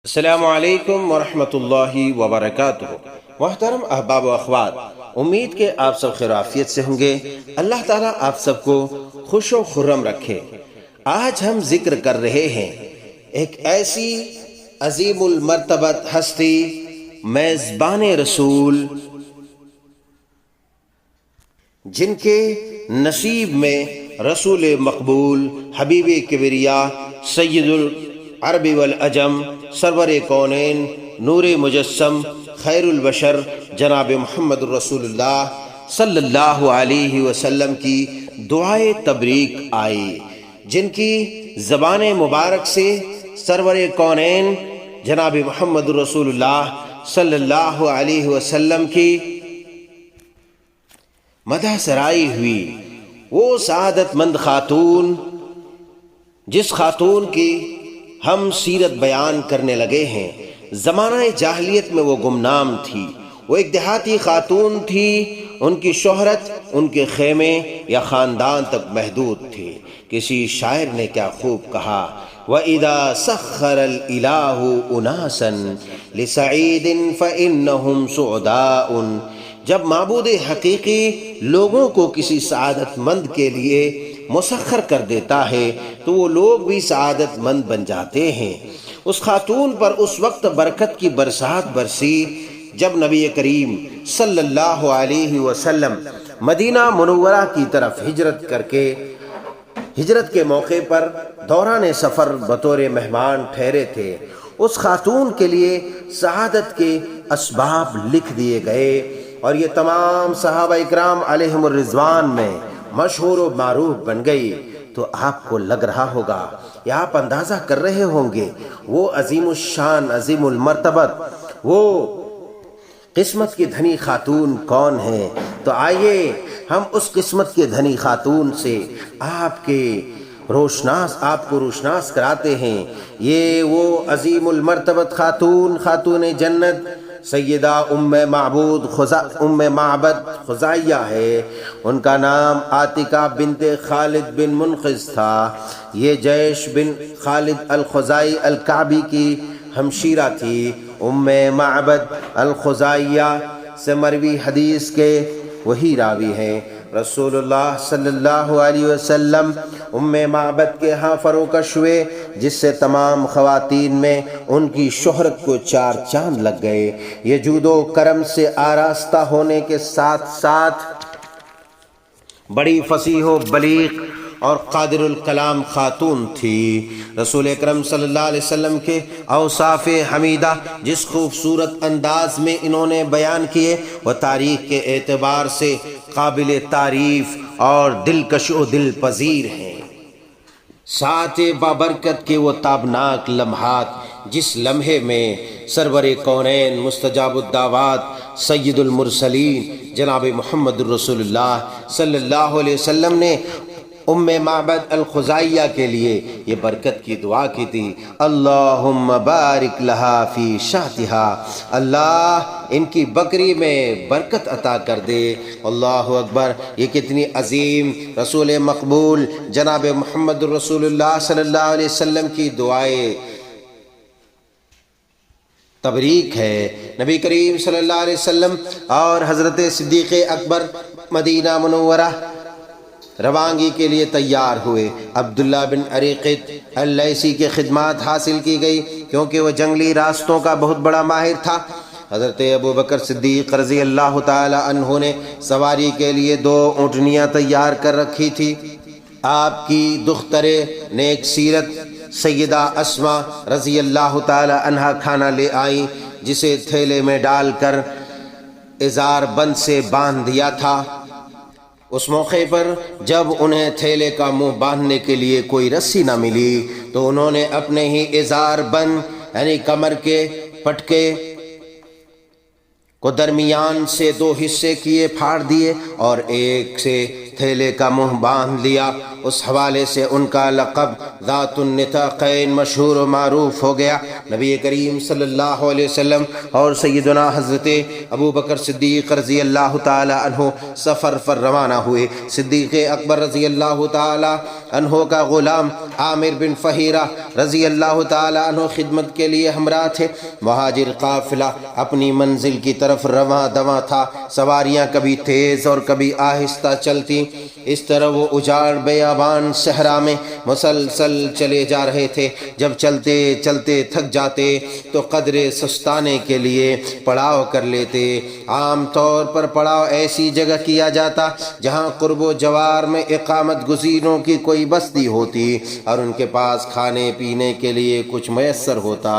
السلام علیکم ورحمۃ اللہ وبرکاتہ۔ محترم احباب و اخوات، امید کہ آپ سب خیر و عافیت سے ہوں گے۔ اللہ تعالیٰ آپ سب کو خوش و خرم رکھے۔ آج ہم ذکر کر رہے ہیں ایک ایسی عظیم المرتبت ہستی، میزبان رسول، جن کے نصیب میں رسول مقبول، حبیب کبریا، سید العرب والعجم، سرور کونین، نور مجسم، خیر البشر، جناب محمد رسول اللہ صلی اللہ علیہ وسلم کی دعائے تبریک آئی، جن کی زبان مبارک سے سرور کونین جناب محمد رسول اللہ صلی اللہ علیہ وسلم کی مدح سرائی ہوئی۔ وہ سعادت مند خاتون، جس خاتون کی ہم سیرت بیان کرنے لگے ہیں، زمانہ جاہلیت میں وہ گمنام تھی۔ وہ ایک دیہاتی خاتون تھی، ان کی شہرت ان کے خیمے یا خاندان تک محدود تھی۔ کسی شاعر نے کیا خوب کہا، وَإِذَا سَخَّرَ الْإِلَٰهُ أُنَاسًا لِسَعِيدٍ فَإِنَّهُمْ سُعْدَاءٌ۔ جب معبود حقیقی لوگوں کو کسی سعادت مند کے لیے مسخر کر دیتا ہے تو وہ لوگ بھی سعادت مند بن جاتے ہیں۔ اس خاتون پر اس وقت برکت کی برسات برسی جب نبی کریم صلی اللہ علیہ وسلم مدینہ منورہ کی طرف ہجرت کے موقع پر دوران سفر بطور مہمان ٹھہرے تھے۔ اس خاتون کے لیے سعادت کے اسباب لکھ دیے گئے اور یہ تمام صحابہ اکرام علیہم الرضوان میں مشہور و معروف بن گئی۔ تو آپ کو لگ رہا ہوگا یا آپ اندازہ کر رہے ہوں گے وہ عظیم الشان، عظیم المرتبت، وہ قسمت کی دھنی خاتون کون ہے؟ تو آئیے ہم اس قسمت کے دھنی خاتون سے آپ کو روشناس کراتے ہیں۔ یہ وہ عظیم المرتبت خاتون، خاتون جنت، سیدہ ام معبد خزائیہ ہے۔ ان کا نام عاتقہ بنت خالد بن منقذ تھا۔ یہ جیش بن خالد الخزائی الکعبی کی ہمشیرہ تھی۔ ام معبد الخزائیہ سے مروی حدیث کے وہی راوی ہیں۔ رسول اللہ صلی اللہ علیہ وسلم ام معبد کے ہاں فروکش ہوئے، جس سے تمام خواتین میں ان کی شہرت کو چار چاند لگ گئے۔ یہ جود و کرم سے آراستہ ہونے کے ساتھ ساتھ بڑی فصیح و بلیغ اور قادر الکلام خاتون تھی۔ رسول اکرم صلی اللہ علیہ وسلم کے اوصاف حمیدہ جس خوبصورت انداز میں انہوں نے بیان کیے، وہ تاریخ کے اعتبار سے قابل تعریف اور دلکش و دل پذیر ہیں۔ ساتھ بابرکت کے وہ تابناک لمحات، جس لمحے میں سرور کونین، مستجاب الدعوات، سید المرسلین جناب محمد رسول اللہ صلی اللہ علیہ وسلم نے ام معبد الخزائیہ کے لیے یہ برکت کی دعا کی تھی، اللہم بارک لہا فی شاتہا، اللہ ان کی بکری میں برکت عطا کر دے۔ اللہ اکبر! یہ کتنی عظیم رسول مقبول جناب محمد رسول اللہ صلی اللہ علیہ وسلم کی دعائے تبریک ہے۔ نبی کریم صلی اللہ علیہ وسلم اور حضرت صدیق اکبر مدینہ منورہ روانگی کے لیے تیار ہوئے۔ عبداللہ بن عریقط اللیثی کی خدمات حاصل کی گئی، کیونکہ وہ جنگلی راستوں کا بہت بڑا ماہر تھا۔ حضرت ابوبکر صدیق رضی اللہ تعالی عنہ نے سواری کے لیے 2 اونٹنیاں تیار کر رکھی تھی۔ آپ کی دختر نیک سیرت سیدہ اسماء رضی اللہ تعالی عنہا کھانا لے آئیں، جسے تھیلے میں ڈال کر ازار بند سے باندھ دیا تھا۔ اس موقع پر جب انہیں تھیلے کا منہ باندھنے کے لیے کوئی رسی نہ ملی تو انہوں نے اپنے ہی ازار بند یعنی کمر کے پٹکے کو درمیان سے 2 حصے کیے، پھاڑ دیے اور ایک سے تھیلے کا منہ باندھ لیا۔ اس حوالے سے ان کا لقب ذات النطاقین مشہور و معروف ہو گیا۔ نبی کریم صلی اللہ علیہ وسلم اور سیدنا حضرت ابو بکر صدیق رضی اللہ تعالی عنہ سفر پر روانہ ہوئے۔ صدیق اکبر رضی اللہ تعالی عنہ کا غلام عامر بن فہیرہ رضی اللہ تعالی عنہ خدمت کے لیے ہمراہ تھے۔ مہاجر قافلہ اپنی منزل کی طرف رواں دواں تھا۔ سواریاں کبھی تیز اور کبھی آہستہ چلتی، اس طرح وہ اجاڑ بیابان صحرا میں مسلسل چلے جا رہے تھے۔ جب چلتے چلتے تھک جاتے تو قدرے سستانے کے لیے پڑاؤ کر لیتے۔ عام طور پر پڑاؤ ایسی جگہ کیا جاتا جہاں قرب و جوار میں اقامت گزینوں کی کوئی بستی ہوتی اور ان کے پاس کھانے پینے کے لیے کچھ میسر ہوتا۔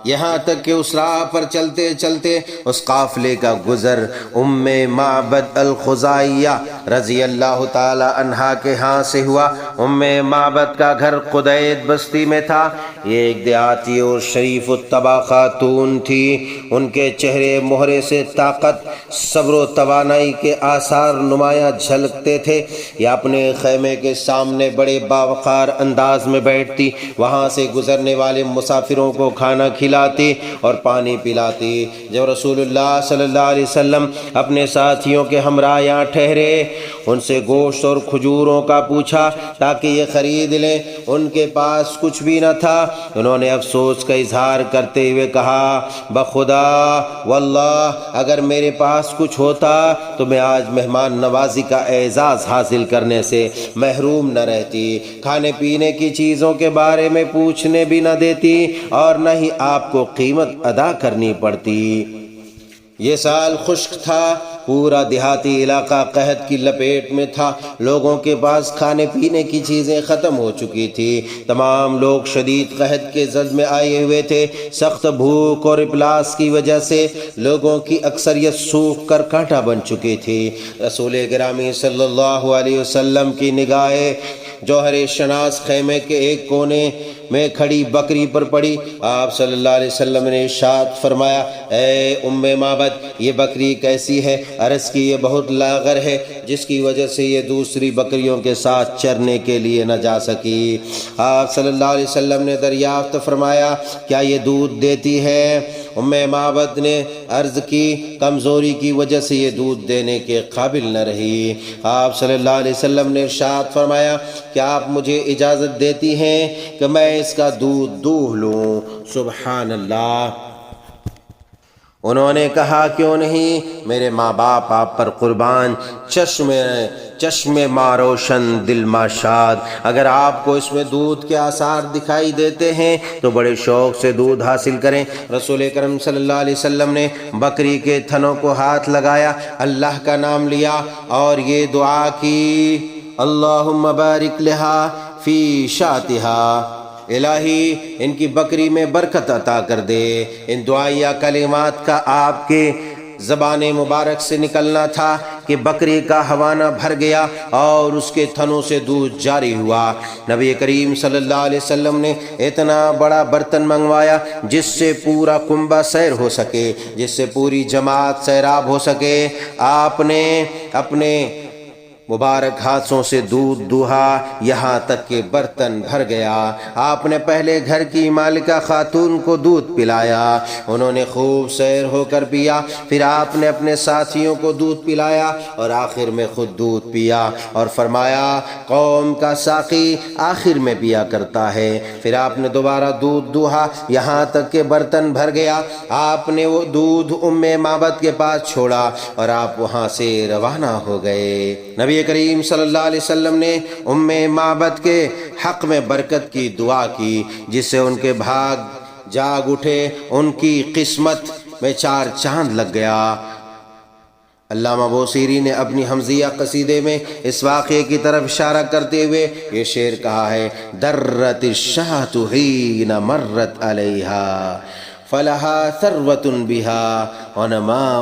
یہاں تک کہ اس راہ پر چلتے چلتے اس قافلے کا گزر ام معبد الخزاعیہ رضی اللہ تعالی عنہا کے ہاں سے ہوا۔ ام معبد کا گھر قدید بستی میں تھا۔ یہ ایک دیہاتی اور شریف الطبع خاتون تھی۔ ان کے چہرے مہرے سے طاقت، صبر و توانائی کے آثار نمایاں جھلکتے تھے۔ یہ اپنے خیمے کے سامنے بڑے باوقار انداز میں بیٹھتی، وہاں سے گزرنے والے مسافروں کو کھانا کھلاتی اور پانی پلاتی۔ جب رسول اللہ صلی اللہ علیہ وسلم اپنے ساتھیوں کے ہمراہ یہاں ٹھہرے، ان سے گوشت اور کھجوروں کا پوچھا تاکہ یہ خرید لیں۔ ان کے پاس کچھ بھی نہ تھا۔ انہوں نے افسوس کا اظہار کرتے ہوئے کہا، بخدا واللہ اگر میرے پاس کچھ ہوتا تو میں آج مہمان نوازی کا اعزاز حاصل کرنے سے محروم نہ رہتی، کھانے پینے کی چیزوں کے بارے میں پوچھنے بھی نہ دیتی اور نہ ہی آپ کو قیمت ادا کرنی پڑتی۔ یہ سال خشک تھا، پورا دیہاتی علاقہ قحط کی لپیٹ میں تھا۔ لوگوں کے پاس کھانے پینے کی چیزیں ختم ہو چکی تھی۔ تمام لوگ شدید قحط کے زد میں آئے ہوئے تھے۔ سخت بھوک اور افلاس کی وجہ سے لوگوں کی اکثریت سوکھ کر کانٹا بن چکی تھی۔ رسول گرامی صلی اللہ علیہ وسلم کی نگاہیں جوہر شناس خیمے کے ایک کونے میں کھڑی بکری پر پڑی۔ آپ صلی اللہ علیہ وسلم نے ارشاد فرمایا، اے ام معبد، یہ بکری کیسی ہے؟ عرض کی، یہ بہت لاغر ہے، جس کی وجہ سے یہ دوسری بکریوں کے ساتھ چرنے کے لیے نہ جا سکی۔ آپ صلی اللہ علیہ وسلم نے دریافت فرمایا، کیا یہ دودھ دیتی ہے؟ ام معبد نے عرض کی، کمزوری کی وجہ سے یہ دودھ دینے کے قابل نہ رہی۔ آپ صلی اللہ علیہ وسلم نے ارشاد فرمایا، کیا آپ مجھے اجازت دیتی ہیں کہ میں اس کا دودھ دوہ لوں؟ سبحان اللہ۔ انہوں نے کہا، کیوں نہیں، میرے ماں باپ آپ پر قربان، چشم ماں روشن دل ماں شاد۔ اگر آپ کو اس میں دودھ کے آثار دکھائی دیتے ہیں تو بڑے شوق سے دودھ حاصل کریں۔ رسول کرم صلی اللہ علیہ وسلم نے بکری کے تھنوں کو ہاتھ لگایا، اللہ کا نام لیا اور یہ دعا کی، اللہم بارک لہا فی شاتہا، الہی ان کی بکری میں برکت عطا کر دے۔ ان دعائیہ کلمات کا آپ کے زبان مبارک سے نکلنا تھا کہ بکری کا ہوانہ بھر گیا اور اس کے تھنوں سے دودھ جاری ہوا۔ نبی کریم صلی اللہ علیہ وسلم نے اتنا بڑا برتن منگوایا جس سے پورا کنبہ سیر ہو سکے، جس سے پوری جماعت سیراب ہو سکے۔ آپ نے اپنے مبارک ہاتھوں سے دودھ دوہا یہاں تک کہ برتن بھر گیا۔ آپ نے پہلے گھر کی مالکہ خاتون کو دودھ پلایا، انہوں نے خوب سیر ہو کر پیا، پھر آپ نے اپنے ساتھیوں کو دودھ پلایا اور آخر میں خود دودھ پیا اور فرمایا، قوم کا ساقی آخر میں پیا کرتا ہے۔ پھر آپ نے دوبارہ دودھ دوہا یہاں تک کہ برتن بھر گیا۔ آپ نے وہ دودھ ام معبد کے پاس چھوڑا اور آپ وہاں سے روانہ ہو گئے۔ نبی کریم صلی اللہ علیہ وسلم نے ام معبد کے حق میں برکت کی دعا کی، جس سے ان کے بھاگ جاگ اٹھے، ان کی قسمت میں 4 چاند لگ گیا۔ علامہ بوصیری نے اپنی حمزیہ قصیدے میں اس واقعے کی طرف اشارہ کرتے ہوئے یہ شعر کہا ہے، درت الشاۃ حین مرت علیہا فلہا ثروۃ بہا ونماء۔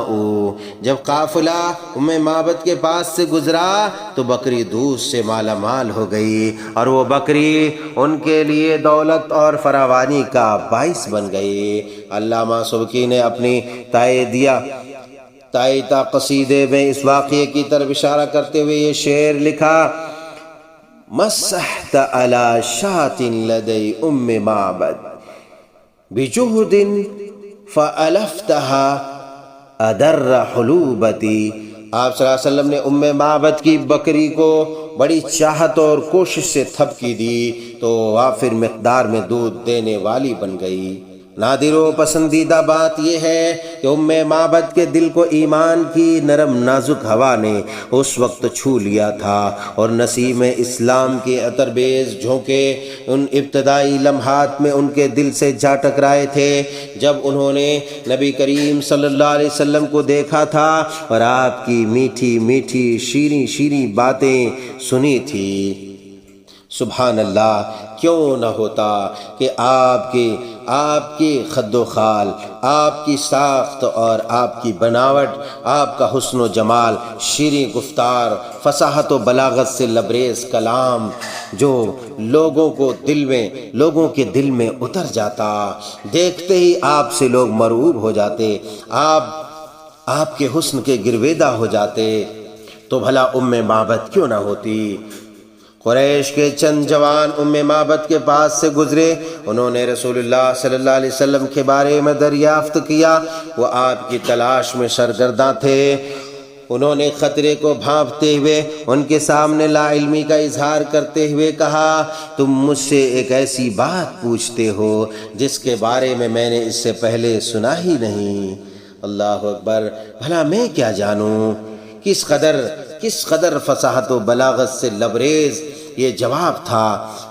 جب قافلہ ام معبد کے پاس سے گزرا تو بکری دودھ سے مالا مال ہو گئی اور وہ بکری ان کے لیے دولت اور فراوانی کا باعث بن گئی۔ علامہ سبکی نے اپنی تائیدیہ تائتا قصیدے میں اس واقعے کی طرف اشارہ کرتے ہوئے یہ شعر لکھا: مسحت علی شاۃ لدی ام معبد بجہد فألفتها ادر حلوبتی۔ آپ صلی اللہ علیہ وسلم نے ام معبد کی بکری کو بڑی چاہت اور کوشش سے تھپکی دی تو وافر مقدار میں دودھ دینے والی بن گئی۔ نادر و پسندیدہ بات یہ ہے کہ ام معبد کے دل کو ایمان کی نرم نازک ہوا نے اس وقت چھو لیا تھا اور نسیم اسلام کے عطربیز جھونکے ان ابتدائی لمحات میں ان کے دل سے جا ٹکرائے تھے جب انہوں نے نبی کریم صلی اللہ علیہ وسلم کو دیکھا تھا اور آپ کی میٹھی میٹھی شیریں شیریں باتیں سنی تھی۔ سبحان اللہ، کیوں نہ ہوتا کہ آپ کے خد و خال، آپ کی ساخت اور آپ کی بناوٹ، آپ کا حسن و جمال، شیریں گفتار، فصاحت و بلاغت سے لبریز کلام جو لوگوں کے دل میں اتر جاتا، دیکھتے ہی آپ سے لوگ مرعوب ہو جاتے، آپ کے حسن کے گرویدہ ہو جاتے، تو بھلا ام معبد کیوں نہ ہوتی۔ قریش کے چند جوان ام معبد کے پاس سے گزرے، انہوں نے رسول اللہ صلی اللہ علیہ وسلم کے بارے میں دریافت کیا، وہ آپ کی تلاش میں سرگرداں تھے۔ انہوں نے خطرے کو بھانپتے ہوئے ان کے سامنے لا علمی کا اظہار کرتے ہوئے کہا: تم مجھ سے ایک ایسی بات پوچھتے ہو جس کے بارے میں نے اس سے پہلے سنا ہی نہیں۔ اللہ اکبر، بھلا میں کیا جانوں؟ کس قدر فصاحت و بلاغت سے لبریز یہ جواب تھا،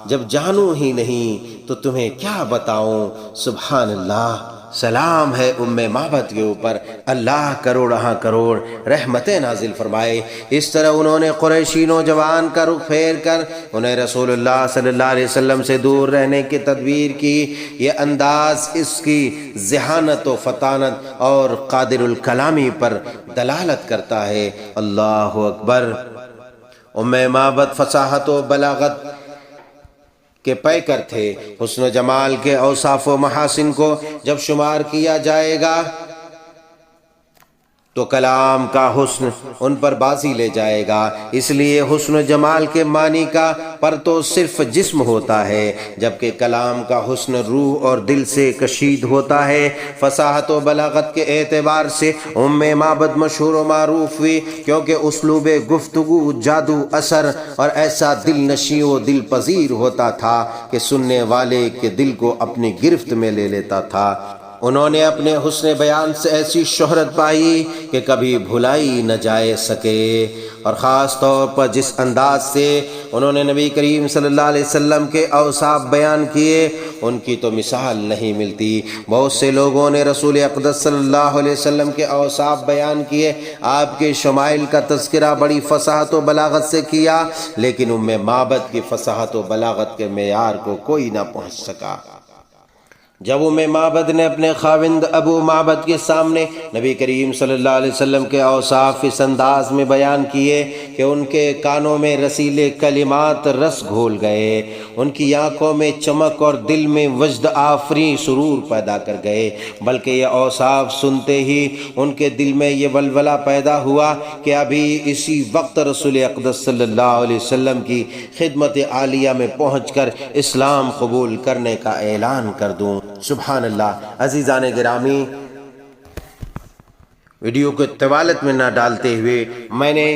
جب جانوں ہی نہیں تو تمہیں کیا بتاؤں۔ سبحان اللہ، سلام ہے ام معبد کے اوپر، اللہ کروڑہاں کروڑ رحمتیں نازل فرمائے۔ اس طرح انہوں نے قریشی نوجوان کا رخ پھیر کر انہیں رسول اللہ صلی اللہ علیہ وسلم سے دور رہنے کی تدبیر کی۔ یہ انداز اس کی ذہانت و فطانت اور قادر الکلامی پر دلالت کرتا ہے۔ اللہ اکبر۔ ام معبد فصاحت و بلاغت کے پیکر تھے۔ حسن و جمال کے اوصاف و محاسن کو جب شمار کیا جائے گا تو کلام کا حسن ان پر بازی لے جائے گا۔ اس لیے حسن و جمال کے معنی کا پر تو صرف جسم ہوتا ہے، جبکہ کلام کا حسن روح اور دل سے کشید ہوتا ہے۔ فصاحت و بلاغت کے اعتبار سے ام معبد مشہور و معروف ہوئی کیونکہ اسلوب گفتگو، جادو، اثر اور ایسا دل نشیں و دل پذیر ہوتا تھا کہ سننے والے کے دل کو اپنی گرفت میں لے لیتا تھا۔ انہوں نے اپنے حسن بیان سے ایسی شہرت پائی کہ کبھی بھلائی نہ جائے سکے، اور خاص طور پر جس انداز سے انہوں نے نبی کریم صلی اللہ علیہ وسلم کے اوصاف بیان کیے، ان کی تو مثال نہیں ملتی۔ بہت سے لوگوں نے رسول اقدس صلی اللہ علیہ وسلم کے اوصاف بیان کیے، آپ کے شمائل کا تذکرہ بڑی فصاحت و بلاغت سے کیا، لیکن ام معبد کی فصاحت و بلاغت کے معیار کو کوئی نہ پہنچ سکا۔ جب ام معبد نے اپنے خاوند ابو معبد کے سامنے نبی کریم صلی اللہ علیہ وسلم کے اوصاف اس انداز میں بیان کیے کہ ان کے کانوں میں رسیلے کلمات رس گھول گئے، ان کی آنکھوں میں چمک اور دل میں وجد آفریں سرور پیدا کر گئے، بلکہ یہ اوصاف سنتے ہی ان کے دل میں یہ ولولہ پیدا ہوا کہ ابھی اسی وقت رسول اقدس صلی اللہ علیہ وسلم کی خدمت عالیہ میں پہنچ کر اسلام قبول کرنے کا اعلان کر دوں۔ سبحان اللہ۔ عزیزان گرامی، ویڈیو کو طوالت میں نہ ڈالتے ہوئے میں نے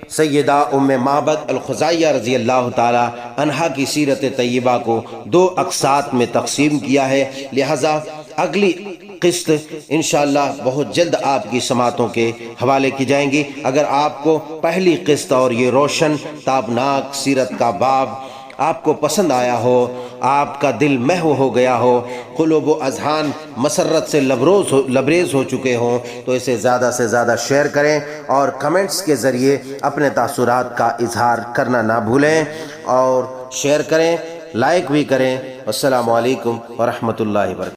سیدہ ام معبد الخزاعیہ رضی اللہ تعالی عنہا کی سیرت طیبہ کو 2 اقساط میں تقسیم کیا ہے، لہذا اگلی قسط انشاءاللہ بہت جلد آپ کی سماعتوں کے حوالے کی جائیں گی۔ اگر آپ کو پہلی قسط اور یہ روشن تابناک سیرت کا باب آپ کو پسند آیا ہو، آپ کا دل محو ہو گیا ہو، قلوب و اذہان مسرت سے لبریز ہو چکے ہوں، تو اسے زیادہ سے زیادہ شیئر کریں اور کمنٹس کے ذریعے اپنے تاثرات کا اظہار کرنا نہ بھولیں، اور شیئر کریں، لائک بھی کریں۔ السلام علیکم ورحمۃ اللہ وبرکاتہ۔